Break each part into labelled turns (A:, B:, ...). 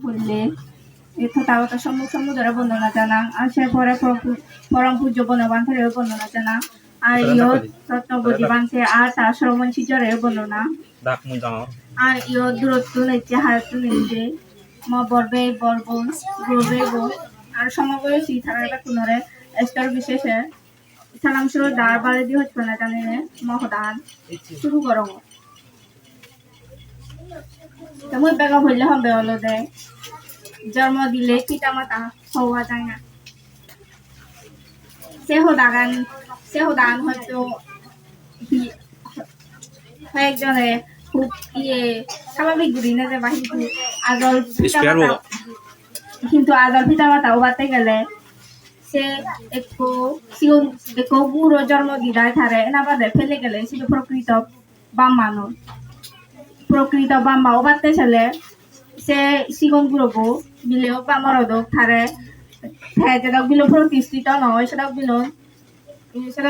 A: বললে তথাগত সম্মুখ সমুদ্রের বর্ণনা জানা আর সে পরে পরম পূজ্য বনবান্ধরের বর্ণনা জানা আর ইয় তত্ত্ববোধি বান্ধে আর তার শ্রমণ শিজরের বর্ণনা আর ইয় দূরত্ব নেচে হারত্ব নেচে বর্বে বর্ব গর্বে গো আর সমবয়সী থাকার কুনরে স্তর বিশেষে সালাম শুরু দাঁড় বাড়ি দিয়ে হচ্ছে না জানে মহদান শুরু করো তেমন বেগা হইলে হবে হলো দে জন্ম দিলে পিতা মাতা হওয়া যায় না সে হদান হয়তো একজনে খুব স্বাভাবিক ঘুরি না যে বাহির আগল কিন্তু আগল পিতা মাতা ওবাতে গেলে সে একো গুরু জন্ম দিদায় থারে না বাদে ফেলে গেলে সে প্রকৃত বাম্মানো প্রকৃত বাম্মা ওবাতে ছেলে সে সিগন গুরুবো বিলেও বামরদক থারে যেটাক বিলো প্রতিষ্ঠিত নয় সেটাক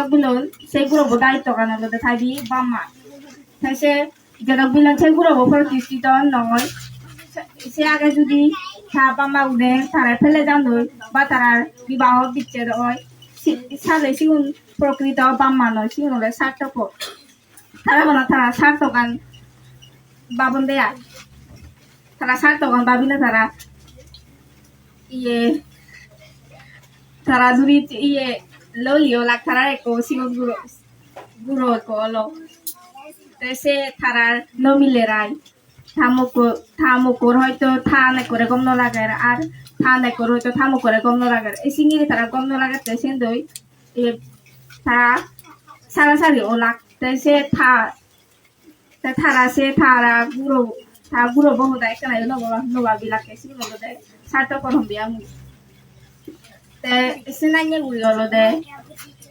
A: বিলন সেই গুরুবো দায়িত্ব কানলতে থাকি বাম্মা তাই সে যেটাক বিলন সেই গুরুবো প্রতিষ্ঠিত নয় সে আগে যদি বাম্মা উদে তারা ফেলে যান বা তারার বিবাহ বিচ্ছেদ হয় সালে সিগুন প্রকৃত বাম্মা নয় সিগুন হলে সার্থক তারা বলা তারা সার্থকান বাবন দেয়া তারা সার্থকান বাবিনা তারা তারা যদি ললিও লাগ তারা এক সিগুন গুরু কলো সে তারার নমিলে রায় থামুকর হয়তো থানে করে গম লাগার আর থানে করে হয়তো থামু করে গম লাগার এই সিঙ্গিরে তারা গম লাগাতে সেন্দই তারা সারাসারি ও লাগতে সে গুরু বহু দেয় কেন নবা বিলাকে সিঙ্গল দেয় সার্থ করম বিয়া মুই সে নাইনে গুড়ি হলো দে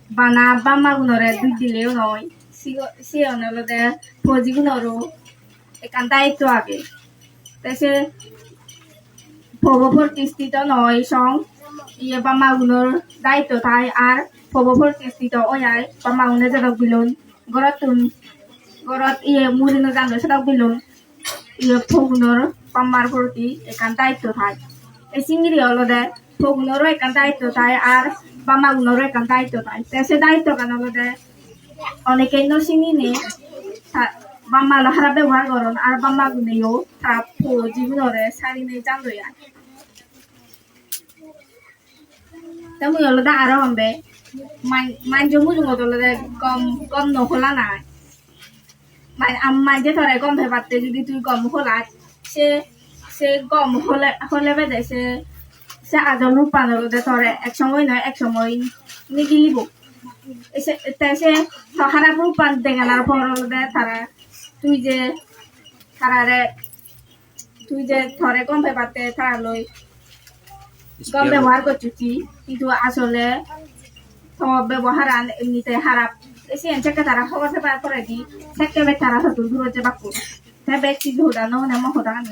A: বানা বাম্মা গুণরে দুই দিলেও নয় সে হলো দে ফজি গুণরও এখান দায়িত্ব আগে তাই সে প্রতিষ্ঠিত নয় সং বাম্মা গুলোর দায়িত্ব তাই আর প্রতিষ্ঠিত ওই বাম্মা গুনে যেটাক বিলুন গরত মুড়িনো জানলো সেটাক বিলুন ফগুনোর বাম্মার প্রতি এখান দায়িত্ব থাই এই চিংড়ি হলো দে ফগুনোরও এখান দায়িত্ব তাই আর বাম্মা গুলোরও এখান দায়িত্ব তাই তাই সে দায়িত্ব কেন হলো দে অনেকেই নসিনি নে বাম্মা খারাপ ব্যবহার করুন আর বাম্মা গুনেও তারা জীবনরে সারি নেই জানলই আর তেমন হলো দে আরো হবে মাইন্ড মুজুঙ্গ হলো দে গম নহলা নাই মাইজে ধরে গম ভেবাতে যদি তুই গম হলাস সে গম হলে বেদে সে আদল রূপান হলো দে ধরে এক সময় নয় এক সময় নিগিলিব সে খারাপ রূপান দেখানোর পর হলো দে তারা তুই যে ধরে গম ভেবাতে তারা লই গম ব্যবহার করছি কিন্তু আসলে সব ব্যবহার এমনিতে খারাপ এসে এনচাকে তারা খবর পেপার করে দি সেকেবে তারা হতো দূর যে বাকু তাই ব্যক্তি হোদানো নেমো হোদানো